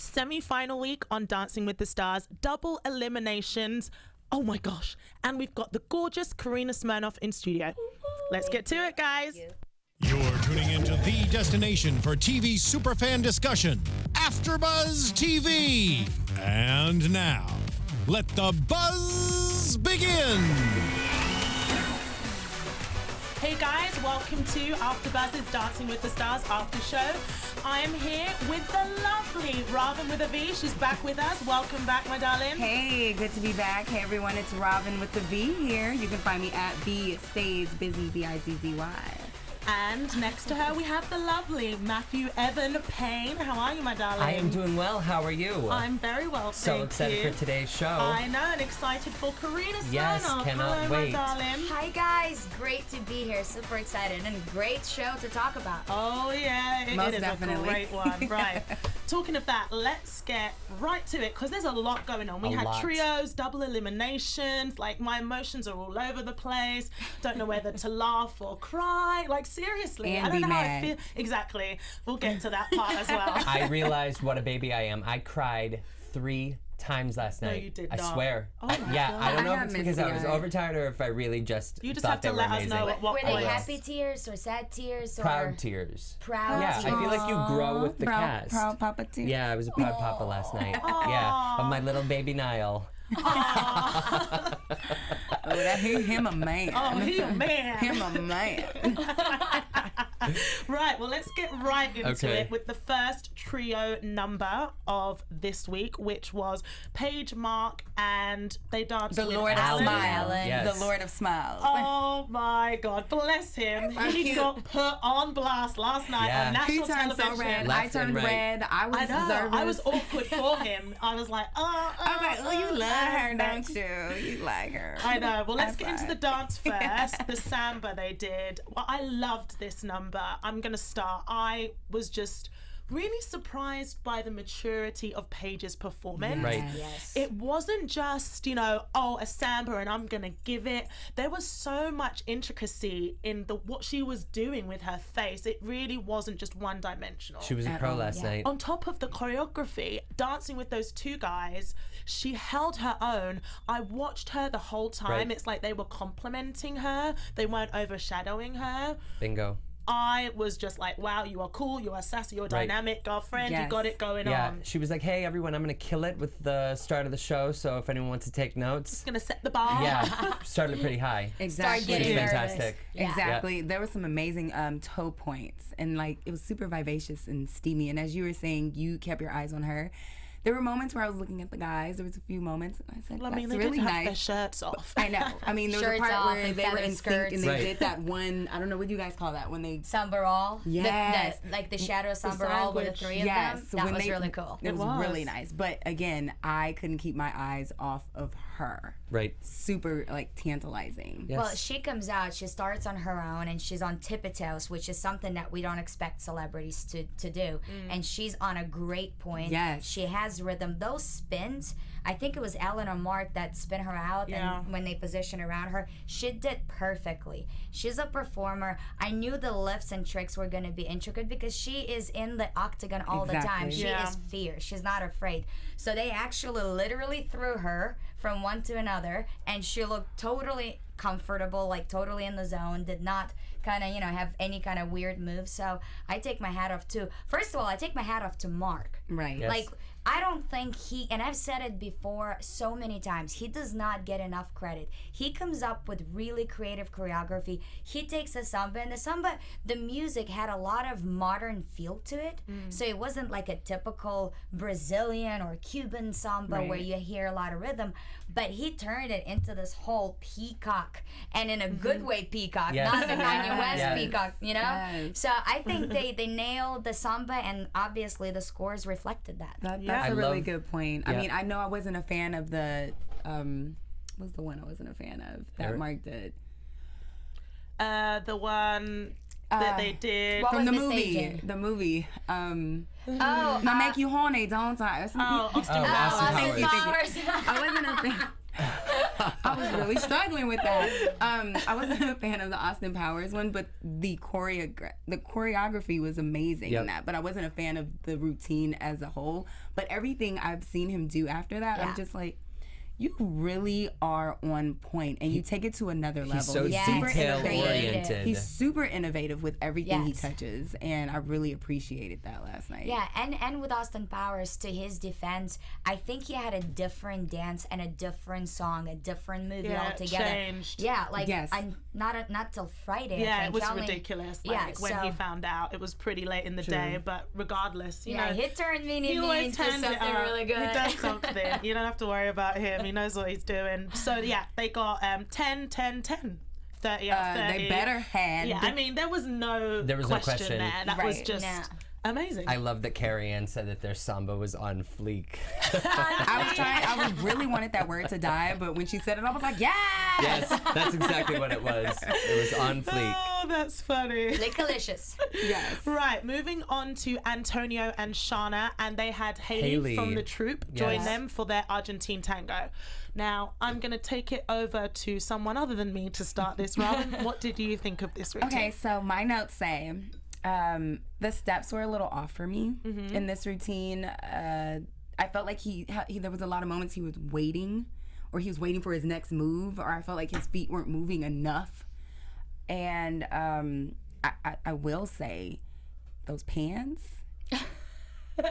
Semi-final week on Dancing with the Stars, double eliminations. Oh my gosh. And we've got the gorgeous Karina Smirnoff in studio. Let's get to it, guys. You're tuning into the destination for TV superfan discussion, AFTERBUZZ TV. And now, let the buzz begin. Hey guys, welcome to AFTERBUZZ's Dancing with the Stars after show. I am here with the lovely Rhavin with a V. She's back with us. Welcome back, my darling. Hey, good to be back. Hey everyone, it's Rhavin with the V here. You can find me at B Stays Busy, B-I-Z-Z-Y. And next to her, we have the lovely Evan Paine. How are you, my darling? I am doing well. How are you? I'm very well, so thank excited you. for today's show. I know, and excited for Karina Smirnoff. Yes, cannot Hello, wait. my darling. Hi guys, great to be here. Super excited and great show to talk about. Oh yeah, Most it is definitely. a great one. Right. Talking of that, let's get right to it because there's a lot going on. We had trios, double eliminations. Like my emotions are all over the place. Don't know whether to laugh or cry. Like seriously, And I don't be know how I mad. feel. Exactly. We'll get to that part as well. I realized what a baby I am. I cried 3 times last night. No, you did I not. swear. Oh my yeah, God. I don't know I if got it's because I was misty-eyed. overtired or if I really just You just thought have to they were let us amazing. know what Were they point. happy tears or sad tears or Proud tears. proud Yeah, tears? I feel like you grow with the cast. Proud Papa too. Yeah, I was a proud papa last night. Yeah, of my little baby Niall. Oh, that him a man. Oh, he a man. Him a man. Right, well, let's get right into Okay. it with the first trio number of this week, which was Paige, Mark, and they danced The with Lord of Alan. Smiles. Yes. The Lord of Smiles. Oh my God, bless him. He cute. got put on blast last night Yeah. on He national turned television. so red. Left I turned and right. red. I was I know. nervous. I was awkward for him. I was like, I was like, oh, you love her, don't you? You like her. I know. Well, let's High get into the five. dance first. The samba they did. Well, I loved this number. I'm going to start. I was just really surprised by the maturity of Paige's performance. Right. Yes. It wasn't just, you know, oh, a samba and I'm going to give it. There was so much intricacy in what she was doing with her face. It really wasn't just one dimensional. She was a pro last night. On top of the choreography, dancing with those two guys, she held her own. I watched her the whole time. Right. It's like they were complimenting her. They weren't overshadowing her. Bingo. I was just like, wow, you are cool, you are sassy, you're dynamic, girlfriend, you Yes. got it going Yeah, on. she was like, hey everyone, I'm gonna kill it with the start of the show, so if anyone wants to take notes. It's gonna set the bar. Yeah, started pretty high. Exactly. Start getting Which is nervous. fantastic. Yeah. Exactly. There were some amazing toe points, and like it was super vivacious and steamy. And as you were saying, you kept your eyes on her. There were moments where I was looking at the guys. There was a few moments, and I said, I mean, "That's they really did have their nice." shirts off. I know. I mean, there was a Shirts part off where and they were feathered in sync, skirts. and they Right. did that one. I don't know what you guys call that when they. Sambarol. Yes. Like the shadow Sambarol with the sandwich. 3 of Yes, them. so That when was they- really cool. It was was. really nice, but again, I couldn't keep my eyes off of her. Right. Super like tantalizing. Yes. Well, she comes out, she starts on her own, and she's on tippy toes, which is something that we don't expect celebrities to do. And she's on a great point. Yes. She has rhythm. Those spins, I think it was Ellen or Mark that spin her out, Yeah. and when they position around her, she did perfectly. She's a performer. I knew the lifts and tricks were going to be intricate because she is in the octagon all the time. Exactly. She Yeah. is fierce. She's not afraid. So they actually literally threw her from one to another, and she looked totally comfortable, like totally in the zone, did not kind of, have any kind of weird moves. So I take my hat off to, first of all, I take my hat off to Mark. Right. Yes. Like, I don't think and I've said it before so many times, he does not get enough credit. He comes up with really creative choreography. He takes a samba, and the music had a lot of modern feel to it. So it wasn't like a typical Brazilian or Cuban samba where Right. you hear a lot of rhythm, but he turned it into this whole peacock, and in a good way peacock, Yes. not the Kanye West Yes. peacock, Yes. So I think they nailed the samba, and obviously the scores reflected that. That's I a really love- good point. Yeah. I mean, I know I wasn't a fan of the. What's the one I wasn't a fan of that Eric? Mark did? The one that they did. What From was the the movie. staging? The movie. Oh, I make you horny, don't I? Or something. Oh, Austin Oh, Powers. Austin Thank you, Powers. thank you. I wasn't a fan. I was really struggling with that. I wasn't a fan of the Austin Powers one, but the choreography was amazing in that. But I wasn't a fan of the routine as a whole. But everything I've seen him do after that, I'm just like, you really are on point, and you take it to another level. He's so super detail-oriented. He's super innovative with everything he touches, and I really appreciated that last night. Yeah, and with Austin Powers, to his defense, I think he had a different dance and a different song, a different movie altogether. Changed. Yeah, like not till Friday. Yeah, I think. it was ridiculous. Like, when he found out, it was pretty late in the day. But regardless, you know, he turned me he always into turns something it up. really good. He does something. You don't have to worry about him. He knows what he's doing. So yeah, they got 10, 10, 10. 30 out of 30. They better had. Yeah, I mean, there was no question there. That was just amazing. I love that Carrie Ann said that their samba was on fleek. I really wanted that word to die, but when she said it, I was like, yes! Yes, that's exactly what it was. It was on fleek. Oh, that's funny. Lickalicious. Yes. Right, moving on to Antonio and Shana, and they had Haley from the troupe join them for their Argentine Tango. Now, I'm going to take it over to someone other than me to start this round. What did you think of this routine? Okay, so my notes say the steps were a little off for me in this routine. I felt like there was a lot of moments he was waiting, or he was waiting for his next move, or I felt like his feet weren't moving enough. And I will say, those pants,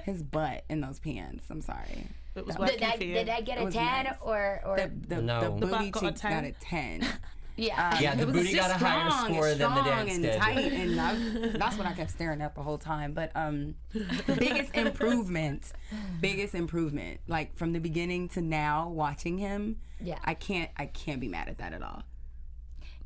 his butt in those pants, I'm sorry. It was working for you. Did I get a 10 nice. or The booty cheeks got a 10. Yeah. The booty got a higher score than the dance and did. tight, and that's what I kept staring at the whole time. But the biggest improvement, like from the beginning to now, watching him, I can't be mad at that at all.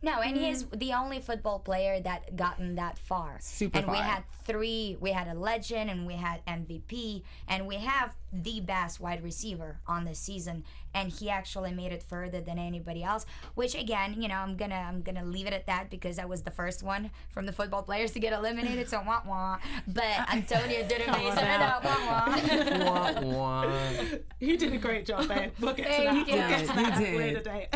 No, and he's the only football player that gotten that far. Super far. We had three. We had a legend, and we had MVP, and we have the best wide receiver on this season, and he actually made it further than anybody else. Which again, you know, I'm gonna leave it at that because I was the first one from the football players to get eliminated. So wah wah. But Antonio did amazing. Wah, wah. You did a great job, babe. We'll get to that. We'll get to that later today.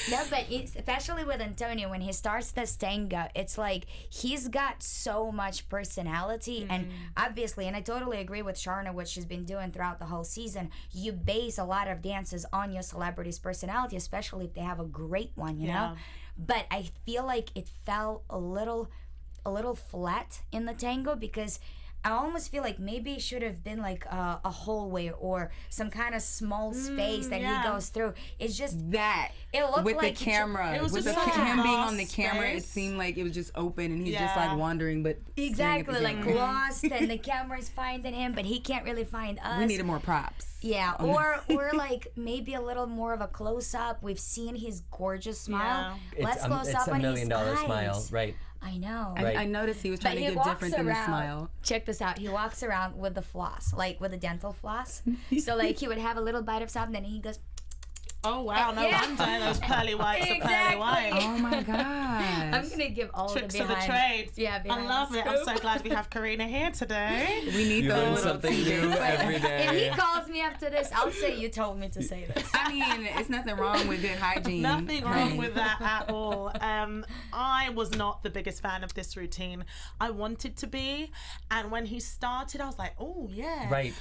No, but especially with Antonio, when he starts this tango, it's like he's got so much personality, and obviously, and I totally agree with Shana, what she's been doing throughout the whole season. You base a lot of dances on your celebrity's personality, especially if they have a great one, you know. But I feel like it fell a little flat in the tango because I almost feel like maybe it should have been like a hallway or some kind of small space that he goes through. It's just that it looked with like the camera, was with just him being on the space. camera, it seemed like it was just open and he's just like wandering, but exactly like lost, and the camera's finding him, but he can't really find us. We needed more props. Yeah, or like maybe a little more of a close up. We've seen his gorgeous smile. Let's close up on his $1 million eyes. smile, right? I know. Right. I noticed he was trying to get different than the smile. Check this out. He walks around with the floss, like with a dental floss. So like he would have a little bite of something, and he goes. Oh wow, no wonder those pearly whites are pearly white. Oh my god! I'm gonna give all Tricks the of the trades. Yeah, I love it. I'm so glad we have Karina here today. We need You those learn little something tidbits. new every day. If he calls me after this, I'll say you told me to say this. I mean, it's nothing wrong with good hygiene. Nothing wrong with that at all. I was not the biggest fan of this routine. I wanted to be, and when he started, I was like, oh yeah. Right.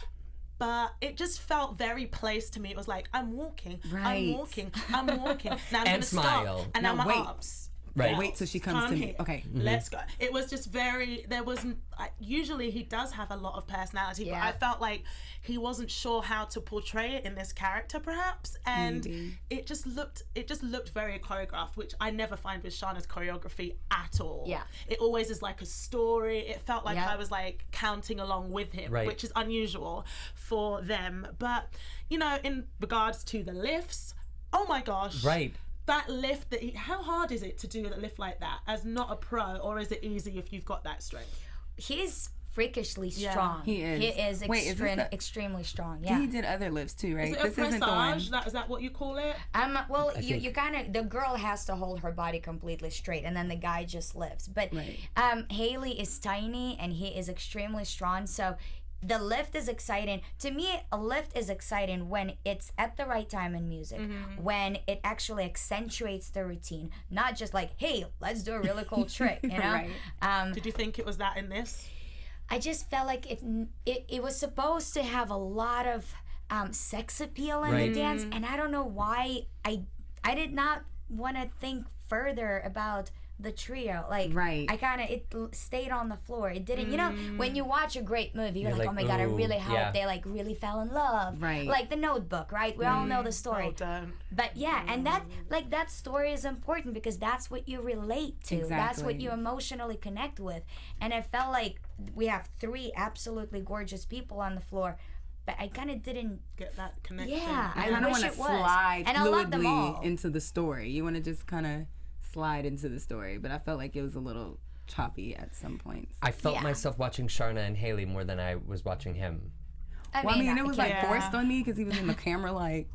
But it just felt very placed to me. It was like, I'm walking, Right. I'm walking, I'm walking. Now I'm And going to smile. stop. And Now now my wait. arms. Right. Wait till she comes to me. Here. Okay. Let's go. It was just there wasn't, usually he does have a lot of personality, but Yeah. I felt like he wasn't sure how to portray it in this character perhaps. And Maybe. it just looked very choreographed, which I never find with Shana's choreography at all. Yeah. It always is like a story. It felt like Yeah. I was like counting along with him, Right. which is unusual for them. But, you know, in regards to the lifts, oh my gosh. Right. That lift, how hard is it to do a lift like that as not a pro, or is it easy if you've got that strength? He's freakishly strong. He is. He is Wait, is this the- extremely strong. Yeah. He did other lifts too, right? Is it This a isn't the one. pressage? Is that what you call it? Well, think- you kind of, the girl has to hold her body completely straight, and then the guy just lifts. But Right. Haley is tiny, and he is extremely strong, so the lift is exciting. To me, a lift is exciting when it's at the right time in music, when it actually accentuates the routine, not just like, hey, let's do a really cool trick, you know? Right. Did you think it was that in this? I just felt like it was supposed to have a lot of sex appeal in the dance, and I don't know why I did not want to think further about the trio. Like, it stayed on the floor. It didn't, you know, when you watch a great movie, you're like, oh my God, I really hope they like really fell in love. Right. Like The Notebook, right? We all know the story. Oh, don't. But yeah, and that story is important because that's what you relate to. Exactly. That's what you emotionally connect with. And I felt like we have 3 absolutely gorgeous people on the floor, but I kind of didn't get that connection. Yeah, I I kind of wish want to it was. slide And I love them all. fluidly into the story. You want to just kind of slide into the story, but I felt like it was a little choppy at some points. I felt myself watching Shana and Haley more than I was watching him. I mean, it was like forced on me because he was in the camera, like.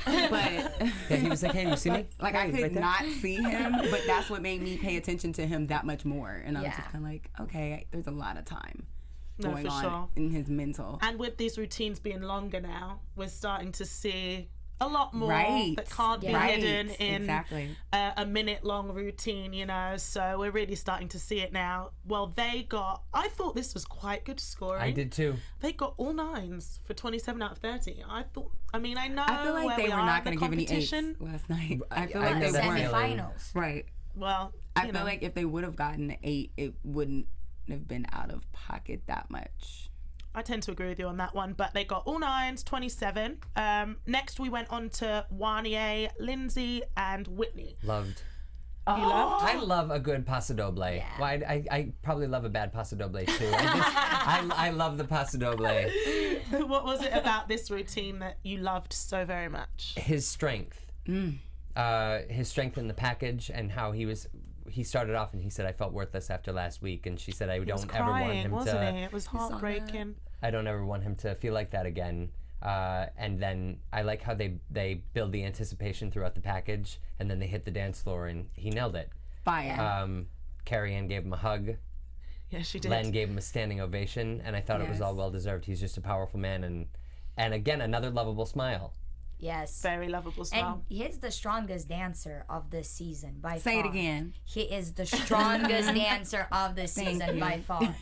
But Yeah, he was like, "Hey, you see me?" like I Hey, could right there. not see him, but that's what made me pay attention to him that much more. And I was just kind of like, okay, there's a lot of time going on in his mental. And with these routines being longer now, we're starting to see a lot more that can't be hidden in a minute-long routine, you know. So we're really starting to see it now. Well, I thought this was quite good scoring. I did too. They got all 9s for 27 out of 30. I feel like they were not going to give any 8s last night. I feel like they weren't. Semifinals. Right. Well, I feel like if they would have gotten an 8, it wouldn't have been out of pocket that much. I tend to agree with you on that one, but they got all 9s, 27. Next, we went on to Wanye, Lindsay, and Whitney. Loved. You loved? I love a good paso doble. Yeah. Well, I probably love a bad paso doble too. I love the paso doble. What was it about this routine that you loved so very much? His strength. His strength in the package and how he started off and he said, I felt worthless after last week. And she said, I don't ever want him wasn't to. He? It was heartbreaking. I don't ever want him to feel like that again. And then I like how they build the anticipation throughout the package and then they hit the dance floor and he nailed it. Fire. Carrie Ann gave him a hug. Yeah, she did. Len gave him a standing ovation and I thought it was all well deserved. He's just a powerful man and again, another lovable smile. Yes. Very lovable smile. And he's the strongest dancer of this season by far. Say it again. He is the strongest dancer of the season by far.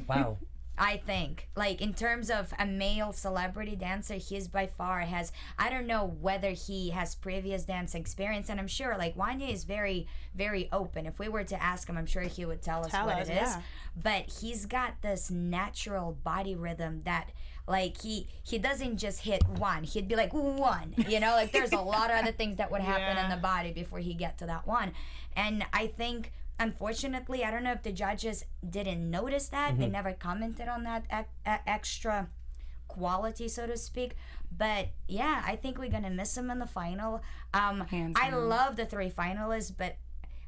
Wow. I think. Like, in terms of a male celebrity dancer, he's by far has, I don't know whether he has previous dance experience, and I'm sure, like, Wanye is very, very open. If we were to ask him, I'm sure he would tell us what it is. But he's got this natural body rhythm that, like, he doesn't just hit one. He'd be like, 1. You know, like, there's a lot of other things that would happen in the body before he get to that one. And I think, unfortunately, I don't know if the judges didn't notice that. They never commented on that extra quality, so to speak. But yeah, I think we're gonna miss him in the final. I love the 3 finalists, but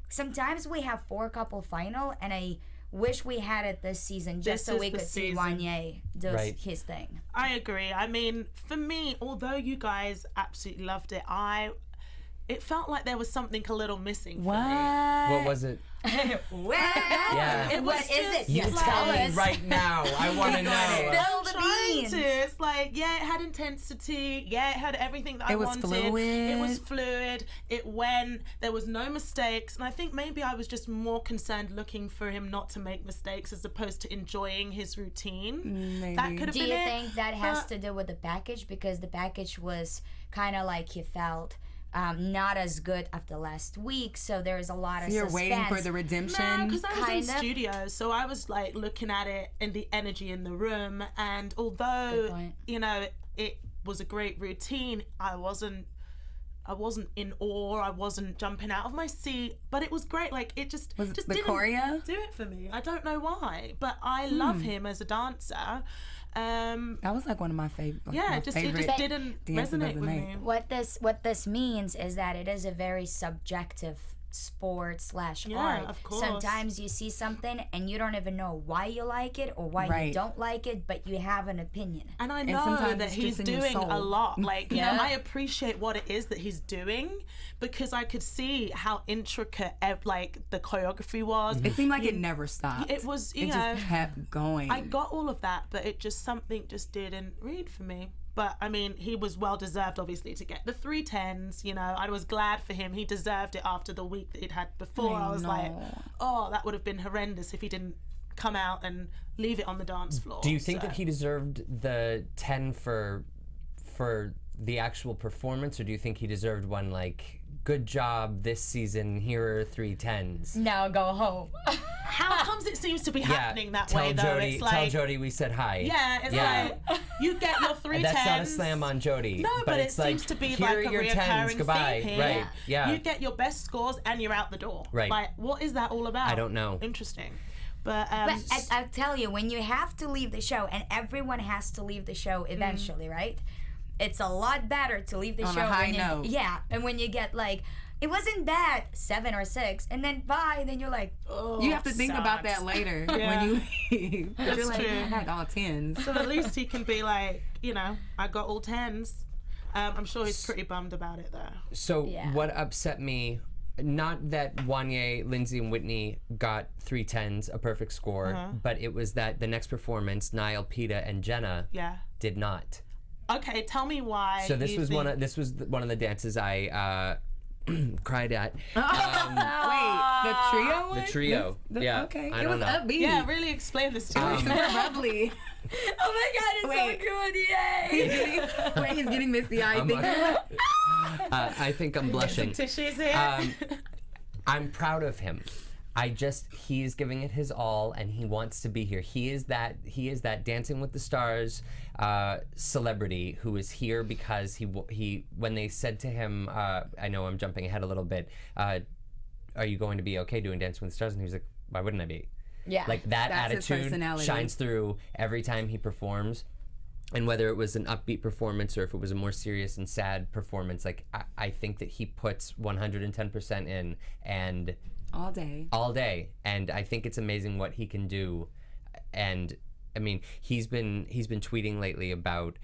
sometimes we have 4 couple final, and I wish we had it this season just so we could see Wanye do his thing. I agree. I mean, for me, although you guys absolutely loved it, it felt like there was something a little missing for me. What was it? What? Yeah. What is it? You tell me right now. I want to know. Spill the beans. It's like, yeah, it had intensity. Yeah, it had everything that I wanted. Fluid. It was fluid. It went. There was no mistakes. And I think maybe I was just more concerned looking for him not to make mistakes as opposed to enjoying his routine. Maybe. That could have Do been you it. think that has to do with the package? Because the package was kind of like he felt not as good after last week, so there's a lot of You're suspense. waiting for the redemption. No, because I was in Kind of. studio, so I was like looking at it and the energy in the room. And although you know it was a great routine, I wasn't in awe. I wasn't jumping out of my seat, but it was great. Like it just Was it the didn't choreo? do it for me. I don't know why, but I love him as a dancer. That was like one of my favorite. It just didn't dances of resonate the with night. me. What this means is that it is a very subjective sport / Yeah, art. of course. Sometimes you see something and you don't even know why you like it or why you don't like it, but you have an opinion. And I know sometimes that it's he's just in your doing a soul. lot. Like, you Yeah. know, I appreciate what it is that he's doing because I could see how intricate, like, the choreography was. It seemed like it never stopped. It was, you It know, just kept going. I got all of that, but something just didn't read for me. But I mean, he was well deserved, obviously, to get the 3 10s. You know, I was glad for him. He deserved it after the week that he'd had before. I was like, oh, that would have been horrendous if he didn't come out and leave it on the dance floor. Do you think that he deserved the 10 for the actual performance, or do you think he deserved one like, good job this season, here are 3 10s? Now go home. How comes it seems to be happening that tell way, though? Jody, It's like, tell Jody we said hi. yeah, it's like, you get your 3 10s. That's not a slam on Jody. No, but it it's like, seems to be here like are a your 10s, reoccurring goodbye. theme here. Right, yeah. You get your best scores and you're out the door. Right. Like, what is that all about? I don't know. Interesting. But I'll tell you, when you have to leave the show, and everyone has to leave the show eventually, right? It's a lot better to leave the On show a high when note. Yeah, and when you get like, it wasn't bad, 7 or 6, and then bye, then you're like, oh, you have to think about sucks. that later Yeah. when you leave. That's You're like, true. I had all 10s. So at least he can be like, you know, I got all 10s. I'm sure he's pretty bummed about it, though. So Yeah. what upset me, not that Wanye, Lindsay, and Whitney got 3 10s, a perfect score, but it was that the next performance, Niall, Peta, and Jenna Yeah. did not. Okay, tell me why. So this you was think... one of the dances I cried at. Wait, the trio one? The trio. Yeah. Okay. I it don't was know. upbeat. Yeah, really explain this to me. Super bubbly. oh my god, it's Wait. so good, yay! He's getting misty-eyed. I'm thinking, I think I'm blushing. Tissues here. I'm proud of him. He's giving it his all, and he wants to be here. He is that Dancing with the Stars celebrity who is here because he when they said to him, I know I'm jumping ahead a little bit, are you going to be okay doing Dancing with the Stars? And he was like, why wouldn't I be? Yeah. Like that That's his attitude personality. shines through every time he performs. And whether it was an upbeat performance or if it was a more serious and sad performance, like I think that he puts 110% in and all day. all day, and I think it's amazing what he can do. And I mean, he's been tweeting lately about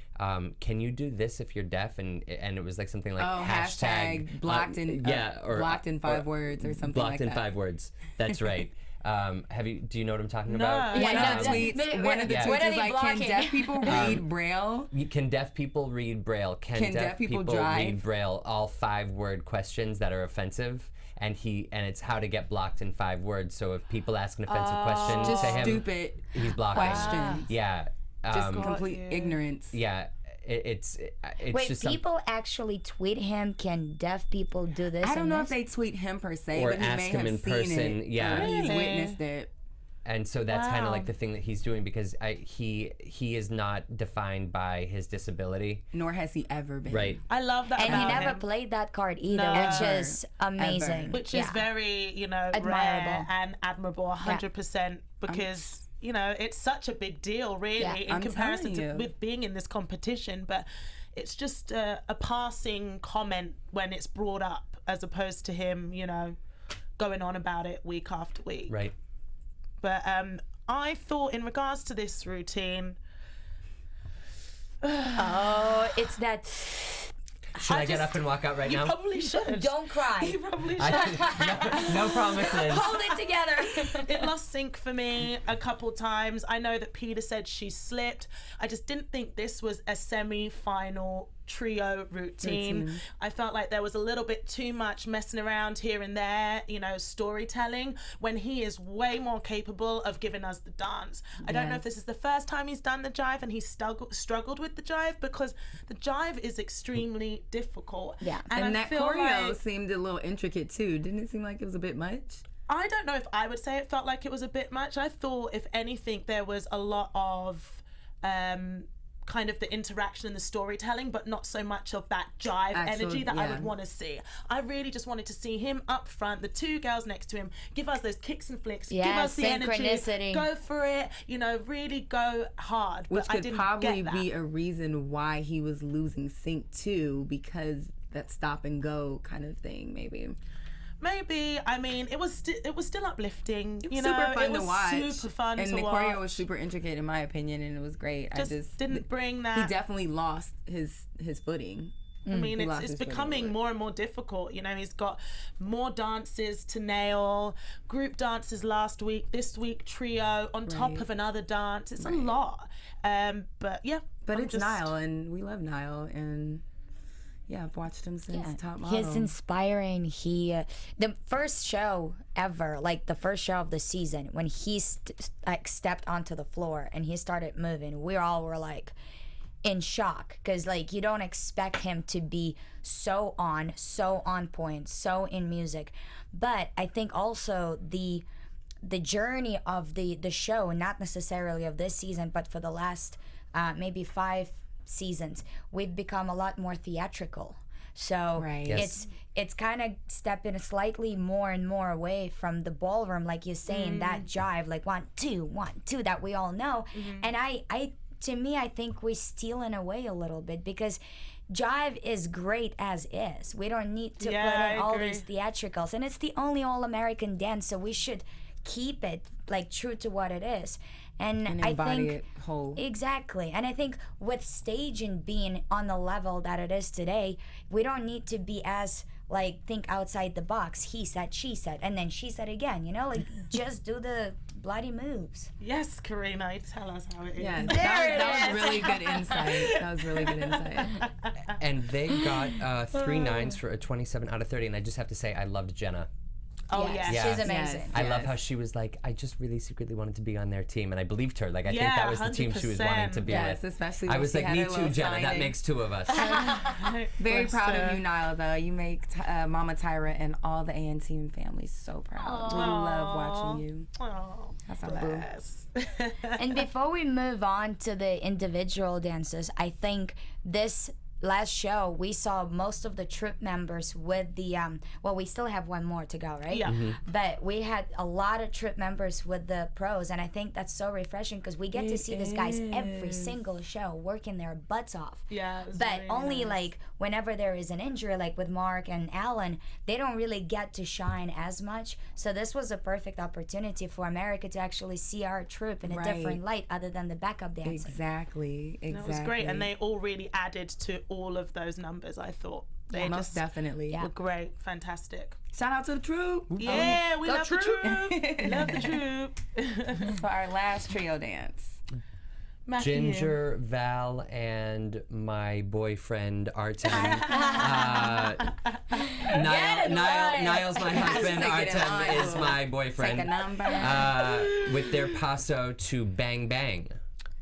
can you do this if you're deaf, and it was like something like hashtag blocked in blocked in 5 words or something blocked like in that. 5 words. That's right. Do you know what I'm talking about? No. One Yeah, of the no, tweets, one of the yeah. tweets What are is they like, can blocking? deaf people read Braille? Can deaf people read Braille? Can deaf people drive? read Braille? All 5-word questions that are offensive. And it's how to get blocked in 5 words. So if people ask an offensive question Just to him, stupid he's blocking. questions. Yeah. Just complete you. ignorance. Yeah. It's Wait, just people actually tweet him, can deaf people do this? I don't and know if this? they tweet him per se, Or but he ask may him have in seen person, it. yeah. Or he's Really? witnessed it. and so that's kind Wow. of like the thing that he's doing, because he is not defined by his disability. Nor has he ever been. Right. I love that And he about never him. played that card either, No. which Ever. is amazing. Ever. Which is Yeah. very, you know, Admirable. rare and admirable, 100%, because, you know, it's such a big deal, really, Yeah. in I'm comparison telling to you. with being in this competition. But it's just a passing comment when it's brought up, as opposed to him, you know, going on about it week after week. Right. But I thought, in regards to this routine, Oh, it's that. Should I get up and walk out right you now? probably should. Don't cry. You probably should. No promises. Hold it together. It lost sync for me a couple times. I know that Peter said she slipped. I just didn't think this was a semi-final trio routine. I felt like there was a little bit too much messing around here and there, you know, storytelling, when he is way more capable of giving us the dance. I don't know if this is the first time he's done the jive and he's struggled with the jive, because the jive is extremely difficult. Yeah. And I that feel choreo like- seemed a little intricate too. Didn't it seem like it was a bit much? I don't know if I would say it felt like it was a bit much. I thought, if anything, there was a lot of kind of the interaction and the storytelling, but not so much of that jive energy that I would want to see. I really just wanted to see him up front, the two girls next to him, give us those kicks and flicks, give Yeah, us the energy, synchronicity. go for it, you know, really go hard. Which but I could didn't probably get that. be a reason why he was losing sync too, because that stop and go kind of thing, maybe. Maybe. I mean, it was still uplifting. You super know, fun it was to watch. super fun and to the watch. choreo was super intricate in my opinion, and it was great. Just didn't bring that. He definitely lost his footing. I mean, it's becoming more and more difficult. You know, he's got more dances to nail, group dances last week, this week trio, on top of another dance. It's a lot. But yeah. But it's Niall, and we love Niall, and yeah, I've watched him since Top Model. He's inspiring. The first show ever, like the first show of the season, when he stepped onto the floor and he started moving, we all were like in shock, because like you don't expect him to be so on point, so in music. But I think also the journey of the show, not necessarily of this season, but for the last maybe 5 seasons, we've become a lot more theatrical. So it's kind of stepping slightly more and more away from the ballroom, like you're saying, that jive, like 1 2 1 2 that we all know. And I think we're stealing away a little bit, because jive is great as is. We don't need to put in all these theatricals, and it's the only all-American dance, so we should keep it like true to what it is. And I think it whole. Exactly. And I think with staging being on the level that it is today, we don't need to be as like think outside the box. He said, she said, and then she said again, you know, like just do the bloody moves. Yes, Karina, tell us how it is. Yeah, that was really good insight. That was really good insight. And they got 3 9s for a 27 out of 30, and I just have to say I loved Jenna. Oh, yes. yes. She's amazing. I love how she was like, I just really secretly wanted to be on their team, and I believed her. Like, I think that was the team she was wanting to be with. Especially I when was she like, had me her too, little Jenna. That signing. makes 2 of us. Very proud of you, Niall, though. You make Mama Tyra and all the AN team family so proud. We love watching you. Oh, That's our boo. bless. And before we move on to the individual dances, I think this last show we saw most of the troupe members with the well, we still have one more to go, right? Yeah. But we had a lot of troupe members with the pros, and I think that's so refreshing, because we get to see these guys every single show working their butts off. Yeah. But really only nice. like whenever there is an injury, like with Mark and Alan, they don't really get to shine as much. So this was a perfect opportunity for America to actually see our troupe in a different light, other than the backup dancing. Exactly. That was great, and they all really added to all of those numbers. I thought they most definitely were great, fantastic. Shout out to the troupe. Yeah, we Go love the troupe. Love the troupe. For our last trio dance. Matthew. Ginger, Val, and my boyfriend Artem. Niall's my husband. Artem is my boyfriend. Take a number. With their paso to Bang Bang.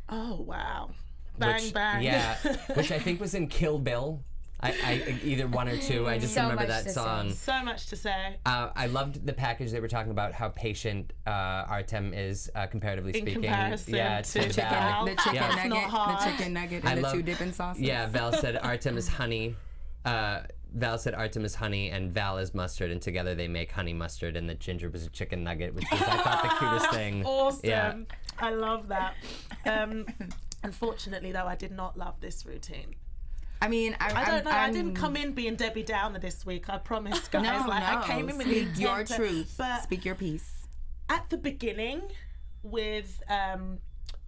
Oh wow! Bang Which, bang. Yeah, which I think was in Kill Bill. I either 1 or 2. I just So remember much that to song. say. So much to say. I loved the package they were talking about, how patient Artem is comparatively In speaking. comparison Yeah, to to Val. Val. The chicken It's not nugget, hard. the chicken nugget, and the 2 dipping sauces. Yeah, Val said Artem is honey. Val said Artem is honey and Val is mustard, and together they make honey mustard, and the ginger was a chicken nugget, which was, I thought, the cutest thing. Awesome. Yeah. I love that. Unfortunately, though, I did not love this routine. I mean, I don't know. I didn't come in being Debbie Downer this week. I promise, guys. I came in with Speak the your intent to- truth. But Speak your piece. at the beginning, with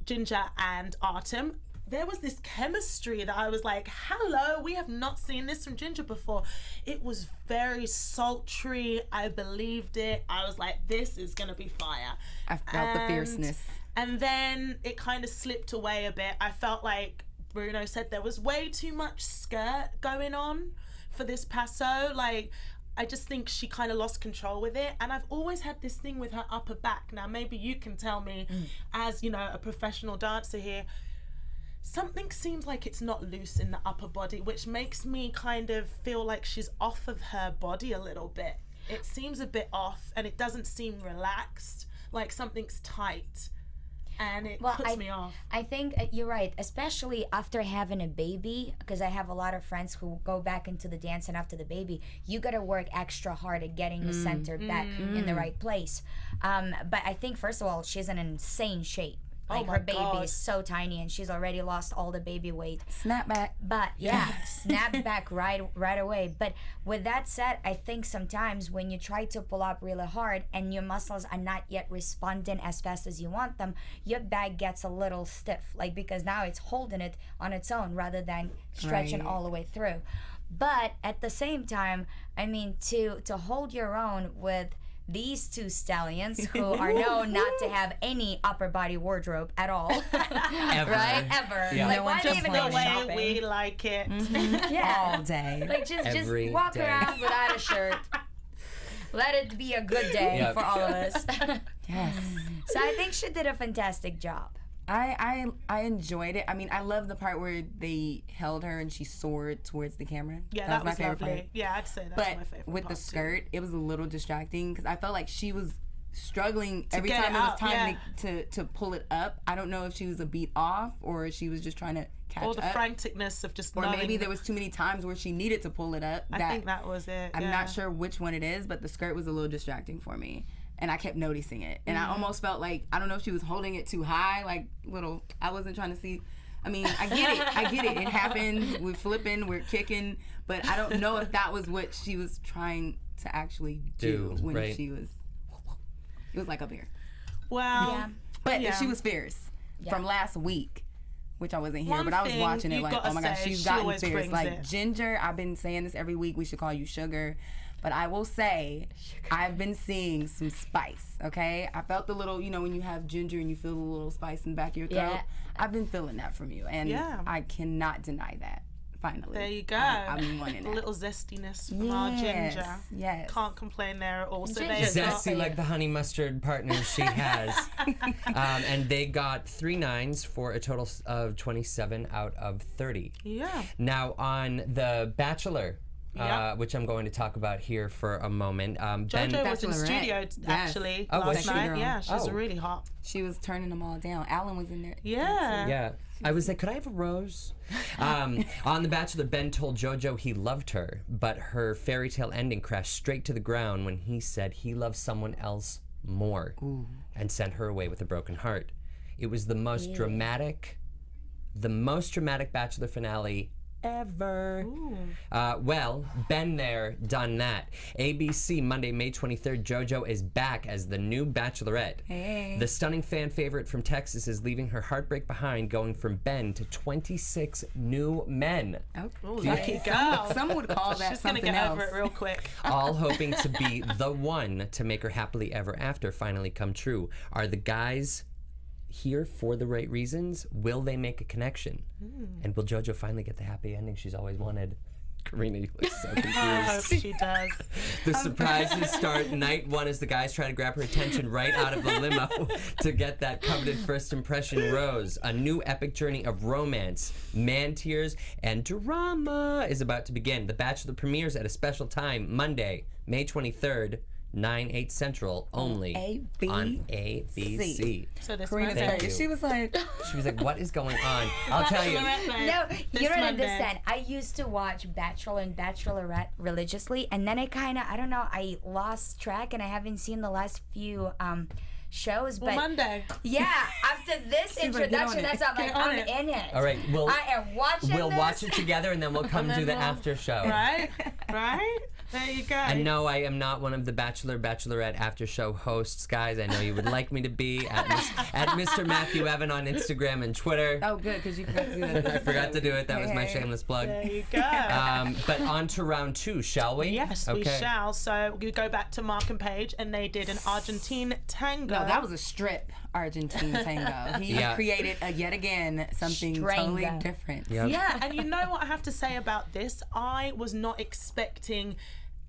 Ginger and Artem, there was this chemistry that I was like, hello, we have not seen this from Ginger before. It was very sultry. I believed it. I was like, this is going to be fire. I felt the fierceness. And then it kind of slipped away a bit. I felt like Bruno said there was way too much skirt going on for this paso. Like, I just think she kind of lost control with it. And I've always had this thing with her upper back. Now, maybe you can tell me, as, you know, a professional dancer here, something seems like it's not loose in the upper body, which makes me kind of feel like she's off of her body a little bit. It seems a bit off, and it doesn't seem relaxed, like something's tight. And it puts me off. I think you're right, especially after having a baby, because I have a lot of friends who go back into the dancing after the baby. You got to work extra hard at getting the center back in the right place. But I think, first of all, she's in insane shape. Like my her baby God. is so tiny and she's already lost all the baby weight. Snap back. But yeah, snap back right away. But with that said, I think sometimes when you try to pull up really hard and your muscles are not yet responding as fast as you want them, your back gets a little stiff, like because now it's holding it on its own rather than stretching Right. all the way through. But at the same time, I mean, to hold your own with these two stallions who are known not to have any upper body wardrobe at all, Ever. right? Ever. Yeah. Like, No why one do you just even The go way shopping? we like it. Yeah. All day. Like just Every walk day. around without a shirt. Let it be a good day Yep. for all of us. Yes. So I think she did a fantastic job. I enjoyed it. I mean, I love the part where they held her and she soared towards the camera. Yeah, that was my favorite lovely. part. Yeah, I'd say that's But my favorite with the part too. skirt, it was a little distracting because I felt like she was struggling every get time it it was up, time to pull it up. I don't know if she was a beat off or she was just trying to catch All the up. franticness of just Or knowing. maybe there was too many times where she needed to pull it up. I think that was it. I'm yeah. not sure which one it is, but the skirt was a little distracting for me. And I kept noticing it. And I almost felt like, I don't know if she was holding it too high, like little, I wasn't trying to see. I mean, I get it. It happened. We're flipping, we're kicking. But I don't know if that was what she was trying to actually do when right. she was, it was like up here. Well, Yeah. But Yeah. she was fierce from last week. Which I wasn't here, One but I was thing watching it you like, gotta oh my gosh, say, she's she gotten always fierce. brings Like it. Ginger, I've been saying this every week, we should call you Sugar. But I will say, I've been seeing some spice, okay? I felt the little, when you have ginger and you feel the little spice in the back of your throat. Yeah. I've been feeling that from you, and Yeah. I cannot deny that, finally. there you go. I'm wanting A it. little zestiness from our Yes, ginger. yes. Can't complain there at all. So Ginger. there's Zesty like the honey mustard partners she has. And they got 3 9s for a total of 27 out of 30. Yeah. Now on The Bachelor, Yeah. which I'm going to talk about here for a moment. JoJo was in Bachelorette. studio Yes. actually Oh, was last she? night. Girl. Yeah, she was Oh. really hot. She was turning them all down. Alan was in there. Yeah. Yeah. I was like, could I have a rose? On The Bachelor, Ben told JoJo he loved her, but her fairy tale ending crashed straight to the ground when he said he loved someone else more and sent her away with a broken heart. It was the most dramatic Bachelor finale ever. Well, been there, done that. ABC, Monday, May 23rd, JoJo is back as the new Bachelorette. Hey. The stunning fan favorite from Texas is leaving her heartbreak behind, going from Ben to 26 new men, Oh, there you go. Some would call that She's gonna something get else. over it real quick. all hoping to be the one to make her happily ever after finally come true. Are the guys here for the right reasons? Will they make a connection? And will JoJo finally get the happy ending she's always wanted? Karina, you look so confused. I hope she does. The surprises start night one as the guys try to grab her attention right out of the limo to get that coveted first impression rose. A new epic journey of romance, man tears, and drama is about to begin. The Bachelor premieres at a special time, Monday, May 23rd, 9/8 Central, only on ABC. So this Karina's Monday. Thank face. you. She was like, She was like, what is going on? I'll tell you. Bachelorette night. No, This you don't Monday. understand. I used to watch Bachelor and Bachelorette religiously, and then I lost track, and I haven't seen the last few shows. But Monday. yeah, after this like, get on introduction, it. that's how I'm like, Get on I'm it. in it. All right, I am watching we'll this. watch it together and then we'll come And do then the we'll- after show. Right? Right? There you go. And no, I am not one of the Bachelor, Bachelorette after show hosts, guys. I know you would like me to be at Mr. Matthew Evan on Instagram and Twitter. oh, good, because you forgot to do that. I forgot to do it. That was my Hey. shameless plug. There you go. But on to round 2, shall we? Yes, we shall. So we go back to Mark and Paige, and they did an Argentine tango. No, that was a strip Argentine tango. He Yeah. created yet again something totally Strango. different. Yep. Yeah, and you know what I have to say about this? I was not expecting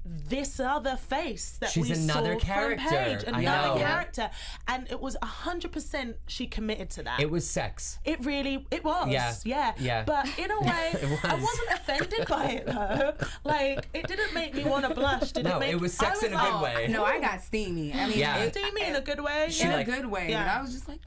this other face that She's we another saw character. from Paige, I another know. character, and it was 100% she committed to that. It was sex. It was. Yeah. Yeah. But in a way, I was. wasn't offended by it though. Like, it didn't make me want to blush. No, it was sex in a good way. No, I got steamy. I mean, Yeah. Steamy in a good way. She in yeah. a like- good way. Yeah. But I was just like,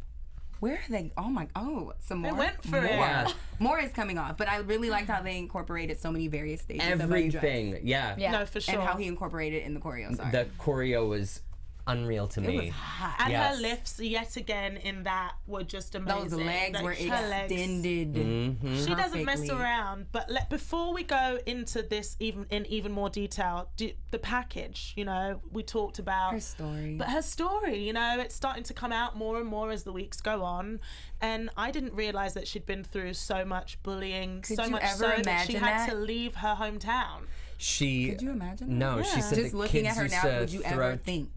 where are they? Some more. They went for more. it. Yeah. More is coming off. But I really liked how they incorporated so many various stages of undress. Everything. Yeah. Yeah. No, for sure. And how he incorporated it in the choreo. Sorry. The choreo was unreal to me. It was hot. And Yes. her lifts, yet again, in that were just amazing. Those legs were her legs- extended. Mm-hmm. She doesn't mess perfectly. around. But before we go into this even more detail, the package, you know, we talked about Her story. But her story, you know, it's starting to come out more and more as the weeks go on. And I didn't realize that she'd been through so much bullying, Could so you much ever so that she imagine had that? to leave her hometown. Could you imagine that? No, she said Just the looking kids at her used now, to would you throw. ever think?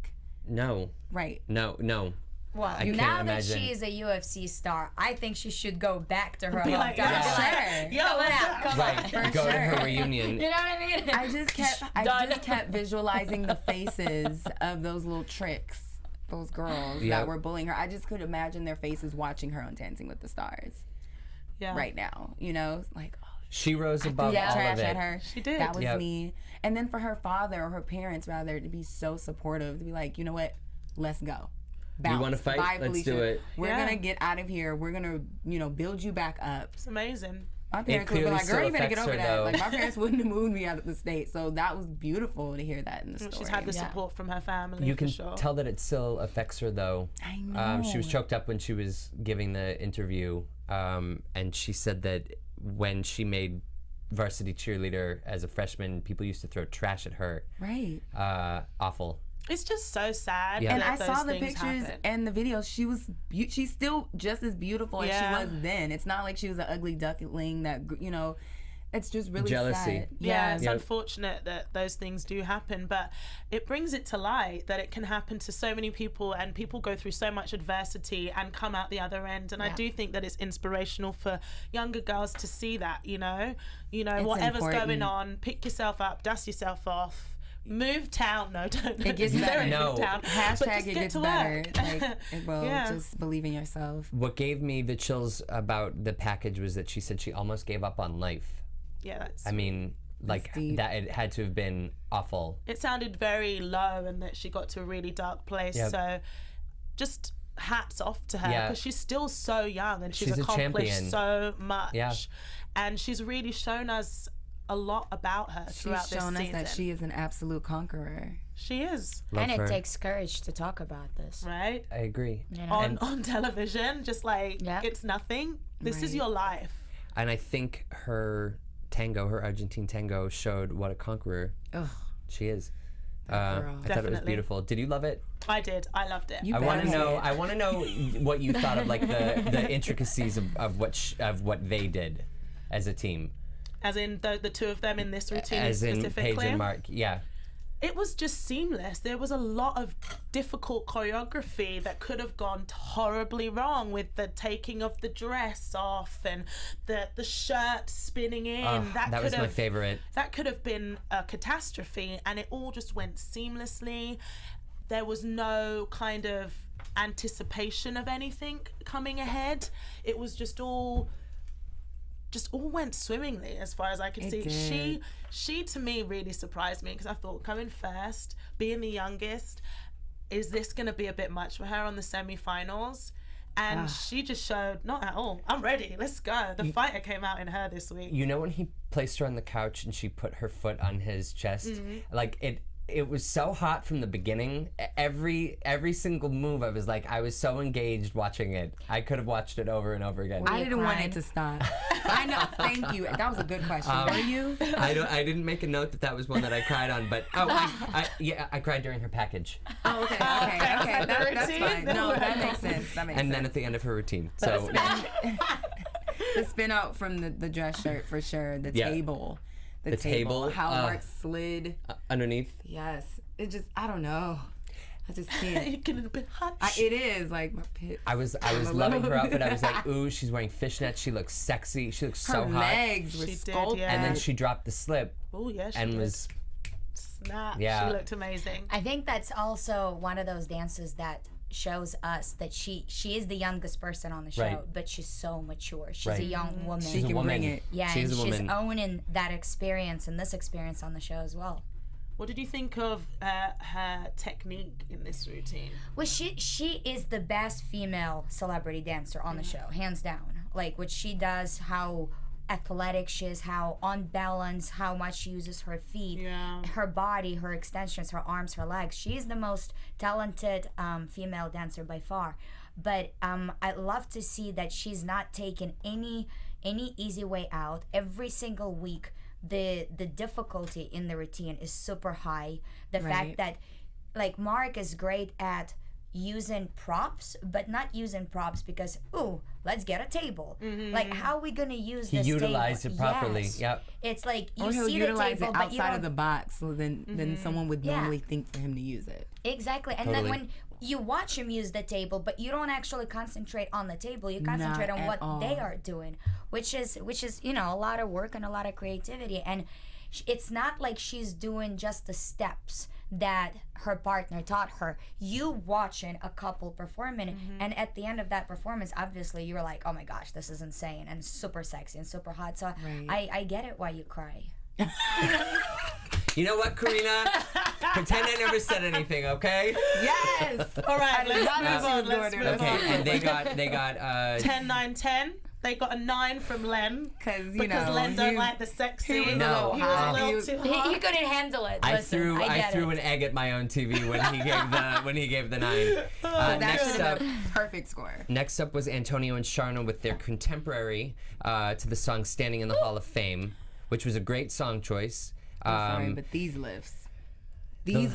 No, Right. no. Well, I can't now that imagine. she is a UFC star, I think she should go back to her Be hometown. like, yeah. Yo, Come what's on up? out, come Right, on. go to sure. her reunion. You know what I mean? I just kept visualizing the faces of those little tricks, those girls Yep. that were bullying her. I just could imagine their faces watching her on Dancing with the Stars Yeah. right now. You know, like, oh, She rose above threw all trash of at it. her. She did. That was Yep. me. And then for her father or her parents rather to be so supportive, to be like, you know what, let's go. Bounce. wanna fight? Bye, Let's do Felicia. it. We're Yeah. gonna get out of here. We're gonna, build you back up. It's amazing. My parents would be clearly like, girl, still you better get affects over her, that. though. Like, my parents wouldn't have moved me out of the state. So that was beautiful to hear that in the story. She's had the support from her family. You for can sure. tell that it still affects her, though. I know. She was choked up when she was giving the interview, and she said that when she made varsity cheerleader as a freshman, people used to throw trash at her. Right. Awful. It's just so sad. Yeah. And that I saw those the things pictures happen. and the videos. She's still just as beautiful as Yeah. she was then. It's not like she was an ugly duckling that, it's just really Jealousy. sad. Yeah, it's Yep. unfortunate that those things do happen, but it brings it to light that it can happen to so many people, and people go through so much adversity and come out the other end. And I do think that it's inspirational for younger girls to see that, whatever's going important. on, pick yourself up, dust yourself off. Move town. No, don't. It gets necessarily better. move No. town, but Hashtag just it get gets to better. work. Like, just believe in yourself. What gave me the chills about the package was that she said she almost gave up on life. Yeah, that's. I mean, like, deep. that it had to have been awful. It sounded very low, and that she got to a really dark place. Yep. So, just hats off to her, Yeah. because she's still so young and she's She's a accomplished champion. so much. Yeah. And she's really shown us a lot about her throughout She's this shown us season. that she is an absolute conqueror. She is, Love And it her. takes courage to talk about this. right? I agree. You know? On television, just like Yeah. it's nothing. This is Right. your life. And I think her Argentine Tango, showed what a conqueror Ugh. she is. girl. I thought it was Definitely. beautiful. Did you love it? I did. I loved it. You I want to better. know. I want to know what you thought of like the intricacies of what they did as a team, As in the two of them in this routine as in specifically. Paige and Mark. Yeah, It was just seamless. There was a lot of difficult choreography that could have gone horribly wrong, with the taking of the dress off and the shirt spinning in. that could was my have- favorite. That could have been a catastrophe, and it all just went seamlessly. There was no kind of anticipation of anything coming ahead. It was just all went swimmingly as far as I could see. did. She to me really surprised me, because I thought, coming first, being the youngest, is this going to be a bit much for her on the semi-finals? And she just showed, not at all. I'm ready. Let's go. The fighter came out in her this week. You know when he placed her on the couch and she put her foot on his chest, like it was so hot from the beginning. Every single move, I was so engaged watching it. I could have watched it over and over again. I didn't want crying? it to stop. I know. Thank you. That was a good question. Were you? I didn't make a note that was one that I cried on, but I cried during her package, Oh, okay. That's routine? fine. No, that makes sense. That makes and sense. then at the end of her routine. So The spin out from the dress shirt for sure. The Yeah. table. The table, How Mark slid. underneath. Yes. It just, I don't know. I just can't. It could have been hot. It is like my pit. I was loving her outfit. I was like, ooh, she's wearing fishnets. She looks sexy. She looks so Her hot. legs were She did, sculpted. yeah. And then she dropped the slip Oh yeah, she and did. was Snap. Yeah. She looked amazing. I think that's also one of those dances that shows us that she is the youngest person on the show, Right. but she's so mature. She's Right. a young woman. She a can woman. bring it. Yeah, She's and a she's woman. owning that experience and this experience on the show as well. What did you think of her technique in this routine? Well, she is the best female celebrity dancer on the show, hands down. Like what she does, how athletic she is, how on balance, how much she uses her feet, her body, her extensions, her arms, her legs. She's the most talented female dancer by far. But I love to see that she's not taking any easy way out. Every single week, the difficulty in the routine is super high. The fact that, like, Mark is great at using props, but not using props because, ooh, let's get a table. Like, how are we gonna use this table? He utilized it properly. Yes. Yep. It's like you or he'll see utilize the table, it but you outside don't. of the box, so then someone would normally think for him to use it. Exactly. And Totally. then when you watch him use the table, but you don't actually concentrate on the table, you concentrate Not on at what all. they are doing, which is you know, a lot of work and a lot of creativity. And it's not like she's doing just the steps that her partner taught her. You watching a couple performing, and at the end of that performance, obviously you're like, oh my gosh, this is insane and super sexy and super hot. So I get it why you cry. You know what, Karina? Pretend I never said anything, okay? Yes. All right, let's move on. Let's move Okay, on. and they got 10, 9, 10. They got a 9 from Len Because Len don't like the sexy. he was No. He was a He little was- too He hot. couldn't handle it. I Listen, I threw get an egg at my own TV when he gave the 9. That Next should up. have been a perfect score. Next up was Antonio and Shana with their contemporary to the song "Standing in the Hall of Fame," which was a great song choice. I'm sorry, but these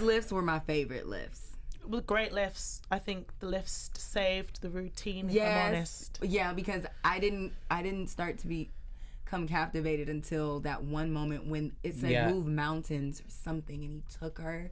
lifts were my favorite lifts. With great lifts. I think the lifts saved the routine, if I'm honest. Yeah, because I didn't start to become captivated until that one moment when it said move mountains or something, and he took her,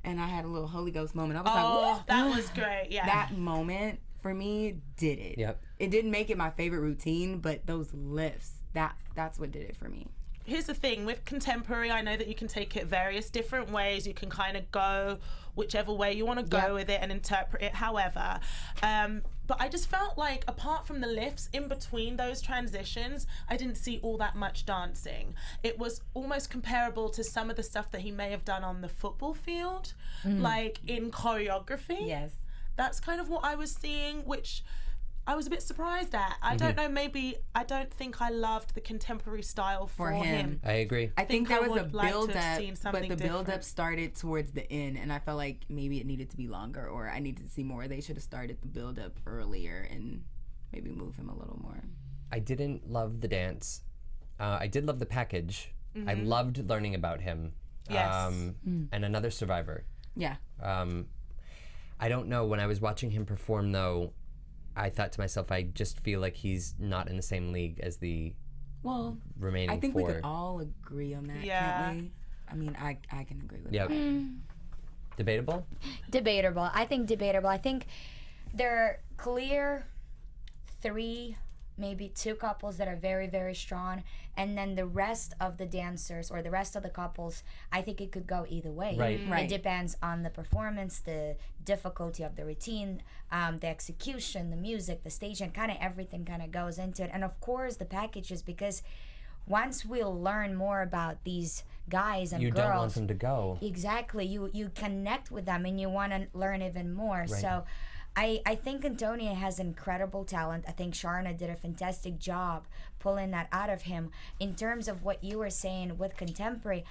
and I had a little Holy Ghost moment. I was like, Oh, that was great, yeah. that moment for me did it. Yep. It didn't make it my favorite routine, but those lifts, that's what did it for me. Here's the thing with contemporary, I know that you can take it various different ways. You can kind of go whichever way you want to go with it and interpret it however. But I just felt like apart from the lifts, in between those transitions, I didn't see all that much dancing. It was almost comparable to some of the stuff that he may have done on the football field, like in choreography. Yes. That's kind of what I was seeing, which I was a bit surprised at. I don't know, maybe I don't think I loved the contemporary style for him. I agree. I think there I was a would like to have build-up, seen but something the build-up different. started towards the end, and I felt like maybe it needed to be longer, or I needed to see more. They should have started the build-up earlier and maybe move him a little more. I didn't love the dance. I did love the package. I loved learning about him. Yes. And another survivor. Yeah. I don't know. When I was watching him perform, though, I thought to myself, I just feel like he's not in the same league as the Well, remaining I think 4. we could all agree on that, Yeah. can't we? I mean, I can agree with Yep. that. Debatable? Debatable. I think debatable. I think there are clear 3, maybe 2 couples that are very, very strong, and then the rest of the dancers or the rest of the couples, I think it could go either way. Right. Right. It depends on the performance, the difficulty of the routine, the execution, the music, the staging, kind of everything kind of goes into it. And of course the packages, because once we'll learn more about these guys and You girls, don't want them to go. exactly, you connect with them and you want to learn even more. So I think Antonia has incredible talent. I think Shana did a fantastic job pulling that out of him. In terms of what you were saying with contemporary,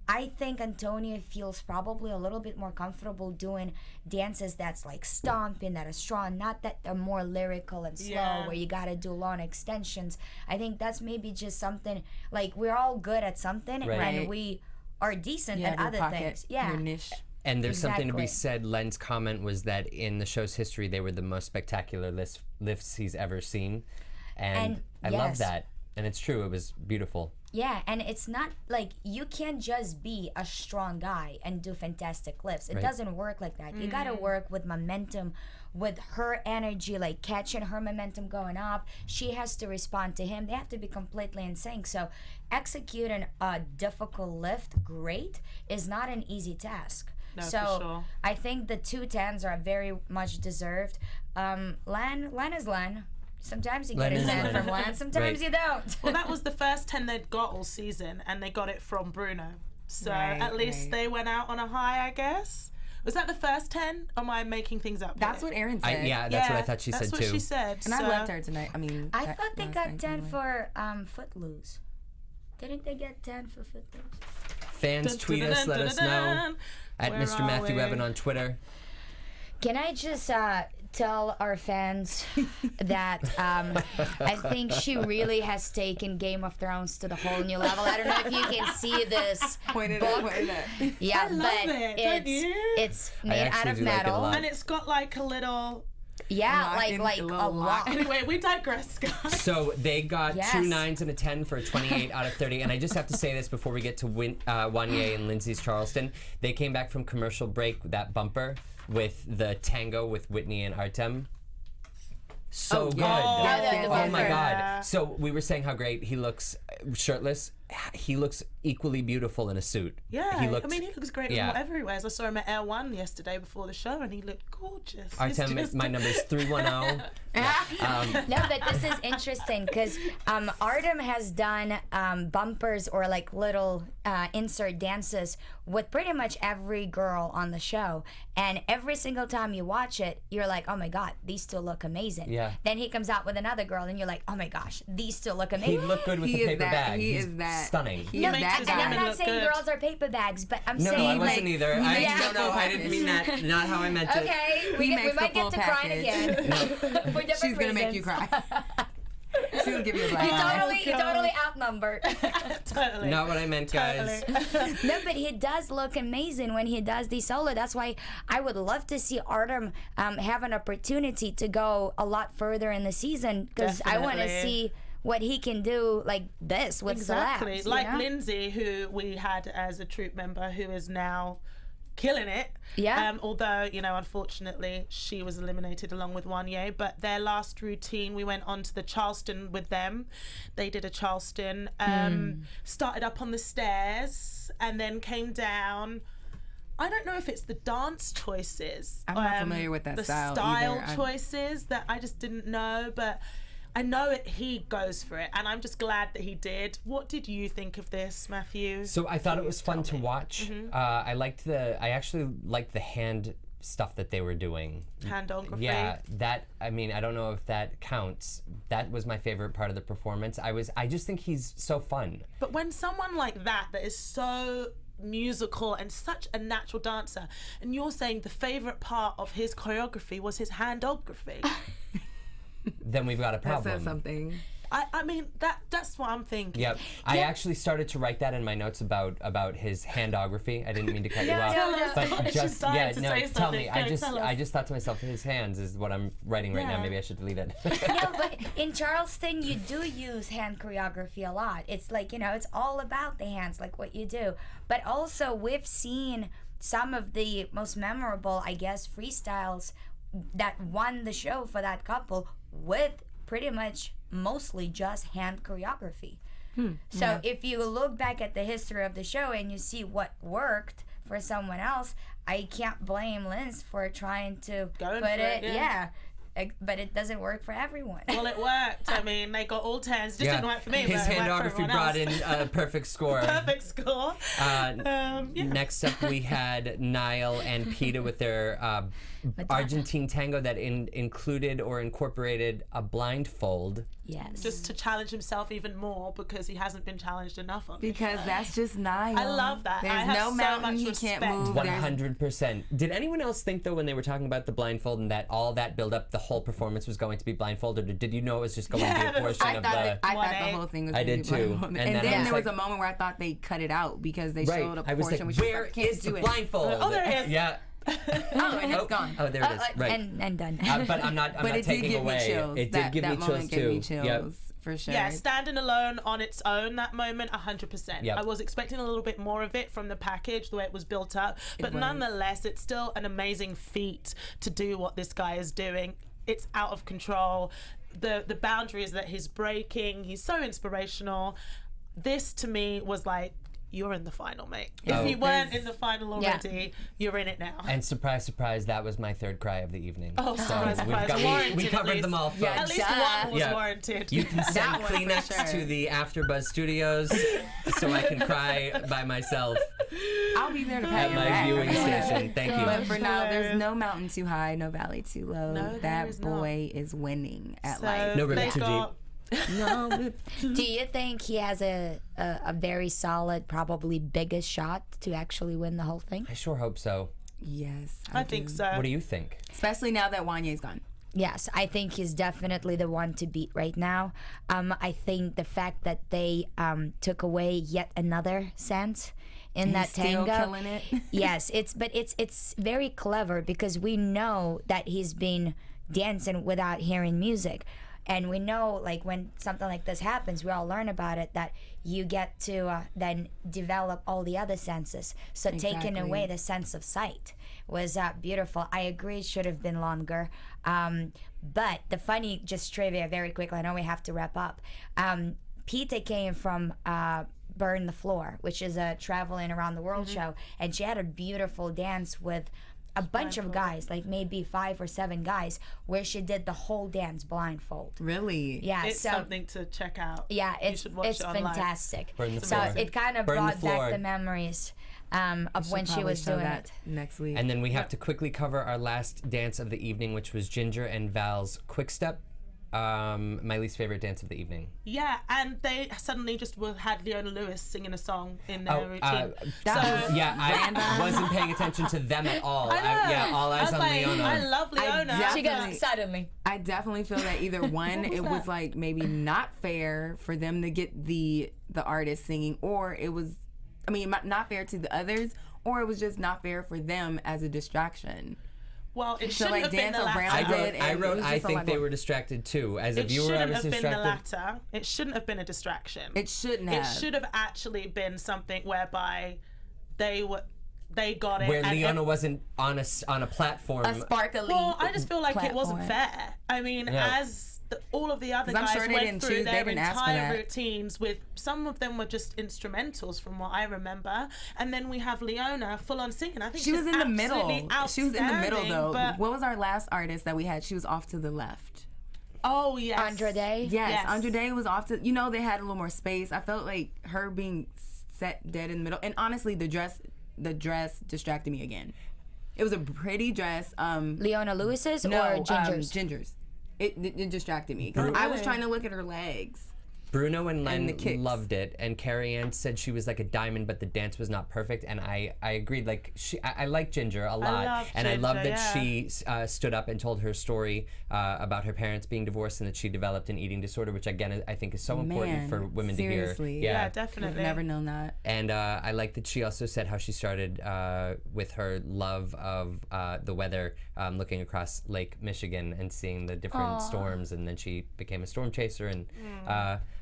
I think Antonia feels probably a little bit more comfortable doing dances that's like stomping, that are strong, not that are more lyrical and slow where you gotta do long extensions. I think that's maybe just something, like, we're all good at something and we are decent at your other pocket, things. Yeah. your niche. And there's something to be Exactly. said. Len's comment was that in the show's history, they were the most spectacular lifts he's ever seen. And I love yes. that. And it's true. It was beautiful. Yeah, and it's not like you can't just be a strong guy and do fantastic lifts. It doesn't work like that. You gotta work with momentum, with her energy, like catching her momentum going up. She has to respond to him. They have to be completely in sync. So executing a difficult lift great is not an easy task. No, so for sure. I think the 2 10s are very much deserved. Len is Len. Sometimes you get Len a is 10 Len. from Len, sometimes Right. you don't. Well, that was the first 10 they'd got all season, and they got it from Bruno. So Right, at least right. they went out on a high, I guess. Was that the first 10? Or am I making things up? That's what Erin said. That's what I thought she said That's too. what she said. And I loved her tonight. I thought they got 10 for Footloose. Didn't they get 10 for Footloose? Fans, tweet us, let us know. At Where Mr. are Matthew we? Rhavin on Twitter. Can I just tell our fans that I think she really has taken Game of Thrones to the whole new level. I don't know if you can see this Pointed book. at. Yeah, I love but it, don't you? it's made out actually of do like it a metal. lot. And it's got like a little... Yeah, like a a little lot. Anyway, we digress, guys. So they got Yes. 2 9s and a 10 for a 28 out of 30. And I just have to say this before we get to Wanye and Lindsay's Charleston. They came back from commercial break with that bumper with the tango with Whitney and Artem. So good. Yeah, the Oh my bumper. God. So we were saying how great he looks shirtless. He looks equally beautiful in a suit. Yeah, He looks, I mean, he looks great yeah. in whatever he wears. I saw him at Air One yesterday before the show, and he looked gorgeous. He's Artem, just- my number's 310. No, but this is interesting because Artem has done bumpers or like little insert dances with pretty much every girl on the show. And every single time you watch it, you're like, oh my God, these two look amazing. Yeah. Then he comes out with another girl and you're like, oh my gosh, these two look He amazing. looked good with He the is paper that- bag. he He's is that- stunning. He No, is that and guy. I'm not look saying good. girls are paper bags, but I'm No, saying I wasn't like, either. Yeah. No, I didn't mean that. Not how I meant it. okay, we He makes might the full get to crying package. again. For different She's gonna make you reasons. cry. She's gonna give you a black You eye. totally outnumbered. Totally. Not what I meant, guys. Totally. No, but he does look amazing when he does the solo. That's why I would love to see Artem have an opportunity to go a lot further in the season because I want to Definitely. see what he can do like this with Exactly. Celebs, Like you know? Lindsay, who we had as a troupe member, who is now killing it. Yeah. Although, you know, unfortunately, she was eliminated along with Wanye. But their last routine, we went on to the Charleston with them. They did a Charleston, started up on the stairs and then came down. I don't know if it's the dance choices. I'm not familiar with that the style style either. choices that I just didn't know, but I know he goes for it, and I'm just glad that he did. What did you think of this, Matthew? So I thought it was fun to watch. I actually liked the hand stuff that they were doing. Handography. Yeah, I mean, I don't know if that counts. That was my favorite part of the performance. I just think he's so fun. But when someone like that is so musical and such a natural dancer, and you're saying the favorite part of his choreography was his handography. Then we've got a That problem. says something. I mean, that's what I'm thinking. Yep. I actually started to write that in my notes about his handography. I didn't mean to cut you off. Tell us. But She's just dying to say tell me. something. Go, tell us. I just thought to myself, his hands is what I'm writing right now. Yeah. Maybe I should delete it. No, but in Charleston, you do use hand choreography a lot. It's like, you know, it's all about the hands, like what you do. But also, we've seen some of the most memorable, I guess, freestyles that won the show for that couple with pretty much mostly just hand choreography. So if you look back at the history of the show and you see what worked for someone else, I can't blame Linz for trying to Going put for it, yeah. but it doesn't work for everyone. Well, it worked. I mean, they got all 10s. Just didn't work for me. His but it worked for handography everyone brought else. in a perfect score. Perfect score. Yeah. Next up, we had Niall and Peta with their Argentine Tango that included or incorporated a blindfold. Yes. Just to challenge himself even more because he hasn't been challenged enough on this Because show. that's just Niall. I love that. There's I have no so mountain much he respect. can't move. There's 100%. Did anyone else think, though, when they were talking about the blindfold and that all that build up, the whole performance was going to be blindfolded, or did you know it was just going to be a portion I of thought, the... I thought 1A. the whole thing was I gonna did be too. blindfolded. And And then I then was there was like- a moment where I thought they cut it out because they Right. showed a I was portion like, which where I can't is the do it. blindfold? Oh, there it is. Yeah. Oh, and it's gone. Oh, there it is. Right. and done. But I'm not But it did taking give away. me chills. It did that, give that me chills moment gave too. me chills Yep. for sure. Yeah, standing alone on its own, that moment, 100%. Yep. I was expecting a little bit more of it from the package, the way it was built up. But was. nonetheless, it's still an amazing feat to do what this guy is doing. It's out of control. The boundaries that he's breaking, he's so inspirational. This, to me, was like, you're in the final, mate. If Oh. you weren't in the final already, you're in it now. And surprise, surprise, that was my third cry of the evening. Oh, surprise, surprise. we Warranted, at covered least. them all, folks. Yeah, At least Duh. one was Yeah. warranted. You can send That one for Kleenex sure. to the AfterBuzz Studios so I can cry by myself. I'll be there to pat at your my back. viewing station. Thank you. But for now, there's no mountain too high, no valley too low. No, there that is boy is winning at So life. No river they too got- No, Do you think he has a very solid, probably biggest shot to actually win the whole thing? I sure hope so. yes, I think do. so. What do you think? Especially now that Wanye's gone. Yes, I think he's definitely the one to beat right now. I think the fact that they took away yet another sense in that Still tango. killing it. Yes, it's very clever because we know that he's been dancing without hearing music. And we know, like, when something like this happens, we all learn about it, that you get to then develop all the other senses. So taking Exactly. away the sense of sight was beautiful. I agree it should have been longer. But the funny, just trivia very quickly, I know we have to wrap up. Pete came from Burn the Floor, which is a traveling around the world show. And she had a beautiful dance with a bunch of guys, like maybe 5 or 7 guys, where she did the whole dance blindfold. Really? Yeah, It's so something to check out. yeah, You it's should watch it online. fantastic. Burn the So floor. it kind of Burn the brought back floor. the memories of when she was doing it. next week. And then we have to quickly cover our last dance of the evening, which was Ginger and Val's Quick Step. My least favorite dance of the evening. Yeah, and they suddenly just had Leona Lewis singing a song in their routine. Yeah, I wasn't paying attention to them at all. I know. Yeah, all eyes I was on like, Leona. I love Leona. She goes, suddenly. I definitely feel that either one, it was like maybe not fair for them to get the artist singing, or it was, I mean, not fair to the others, or it was just not fair for them as a distraction. Well, it So, shouldn't like, have been the dance latter. around I it. wrote, and I, it wrote, was I just a think lot they more- were distracted too. As a It viewer, I shouldn't was have been the distracted. latter. It shouldn't have been a distraction. It shouldn't It have. should have actually been something whereby they got it. Where and Leona wasn't on a platform. A sparkly. Well, I just feel like it wasn't platform. fair. I mean, Yeah. as all of the other 'Cause I'm guys sure they went didn't through choose- they their didn't ask for entire that. routines with, some of them were just instrumentals from what I remember, and then we have Leona full on singing. I think She was she's in the middle. absolutely She was in the middle outstanding, though. But, What was our last artist that we had? She was off to the left. oh yes, Andra Day. Yes, Andra Day was off to. You know, they had a little more space. I felt like her being set dead in the middle. And honestly, the dress distracted me again. It was a pretty dress. Leona Lewis's No, or Ginger's? Ginger's. It distracted me because I was trying to look at her legs. Bruno and Len the kicks. loved it, and Carrie Ann said she was like a diamond, but the dance was not perfect. And I agreed. Like I like Ginger a lot, love and I love Ginger, that yeah. she stood up and told her story about her parents being divorced and that she developed an eating disorder, which again I think is so important for women seriously. to hear. Yeah, I've definitely. never known that. And I like that she also said how she started with her love of the weather, looking across Lake Michigan and seeing the different storms, and then she became a storm chaser. And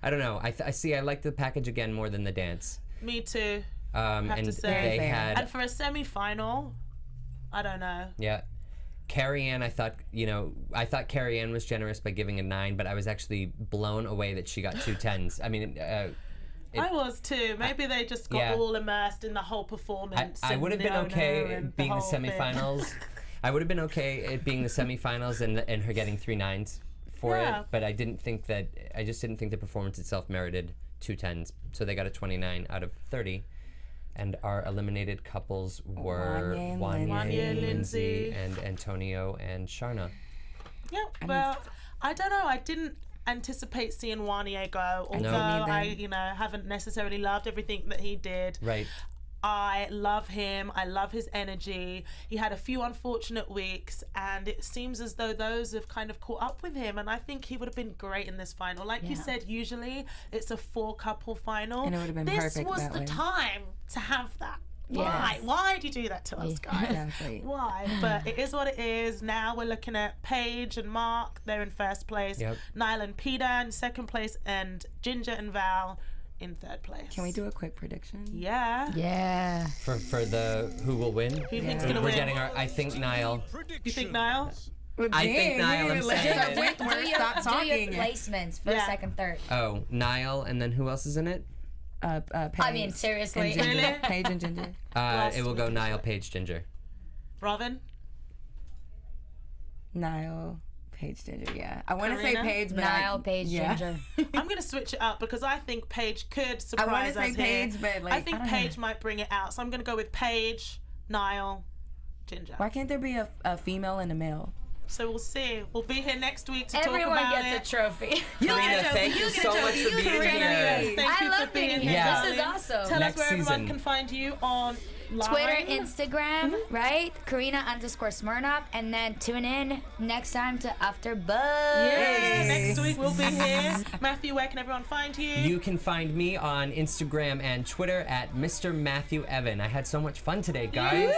I don't know. I like the package again more than the dance. Me too. And to say. they had And for a semi-final, I don't know. yeah. Carrie Ann, I thought Carrie Ann was generous by giving a 9, but I was actually blown away that she got 2 10s. I mean. I was too. Maybe they just got yeah. all immersed in the whole performance. I and would have been Leona okay and being the whole thing. semifinals. I would have been okay it being the semifinals and her getting 3 9s for Yeah. it, but I just didn't think the performance itself merited 2 10s. So they got a 29 out of 30. And our eliminated couples were Wanya, Lindsay. and Antonio and Shana. Yeah, well, I don't know. I didn't anticipate seeing Wanye go, although I haven't necessarily loved everything that he did. Right. I love him. I love his energy. He had a few unfortunate weeks, and it seems as though those have kind of caught up with him. And I think he would have been great in this final. Like you said, usually it's a 4-couple final. And it would have been this perfect was that the way. time to have that. Yes. Why? Why did you do that to us, guys? Exactly. Why? But it is what it is. Now we're looking at Paige and Mark. They're in first place. Yep. Niall and Peter in second place, and Ginger and Val in third place. Can we do a quick prediction? Yeah. Yeah. For the who will win? Who do you think's Yeah. gonna We're win? getting our. I think Niall. You think Niall? I think Niall. I'm saying it. Do your talking. placements first, Yeah. second, third. Oh, Niall, and then who else is in it? Paige I mean, seriously. and Ginger. Really? Paige and Ginger. It will go Niall, Paige, Ginger. Rhavin? Niall, Paige Ginger, yeah. I want to say Karina? Paige, but Niall, Paige, yeah. Ginger. I'm gonna switch it up because I think Paige could surprise say us Paige, here. but, like, I think I don't Paige know. might bring it out. So I'm gonna go with Paige, Niall, Ginger. Why can't there be a female and a male? So we'll see. We'll be here next week to Everyone talk about gets it. a trophy. Karina, thank you so much for being here. Thank I you love for being being here. here. Yeah. This is darling. awesome. Tell Next us where everyone season. can find you on Twitter, Instagram. Instagram, right? Karina_Smirnoff, and then tune in next time to AfterBuzz. Yeah, next week we'll be here. Matthew, where can everyone find you? You can find me on Instagram and Twitter at Mr. Matthew Evan. I had so much fun today, guys.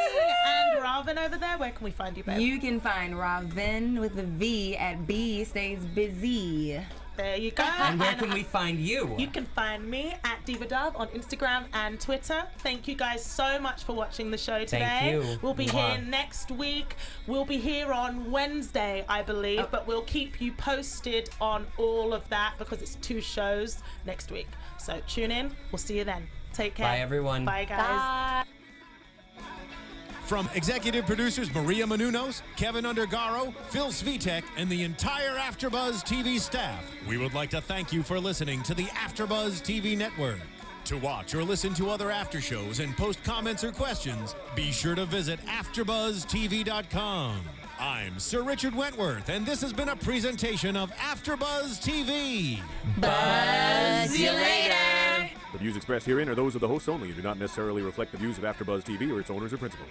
And Rhavin over there, where can we find you, babe? You can find Rhavin with a V at B Stays Busy. There you go. And where can we find you? You can find me at Diva Dove on Instagram and Twitter. Thank you guys so much for watching the show today. Thank you. We'll be Mwah. here next week. We'll be here on Wednesday, I believe, but we'll keep you posted on all of that because it's 2 shows next week. So tune in. We'll see you then. Take care. Bye, everyone. Bye, guys. Bye. From executive producers Maria Menounos, Kevin Undergaro, Phil Svitek, and the entire AfterBuzz TV staff, we would like to thank you for listening to the AfterBuzz TV network. To watch or listen to other after shows and post comments or questions, be sure to visit AfterBuzzTV.com. I'm Sir Richard Wentworth, and this has been a presentation of AfterBuzz TV. Buzz you later. The views expressed herein are those of the hosts only and do not necessarily reflect the views of AfterBuzz TV or its owners or principals.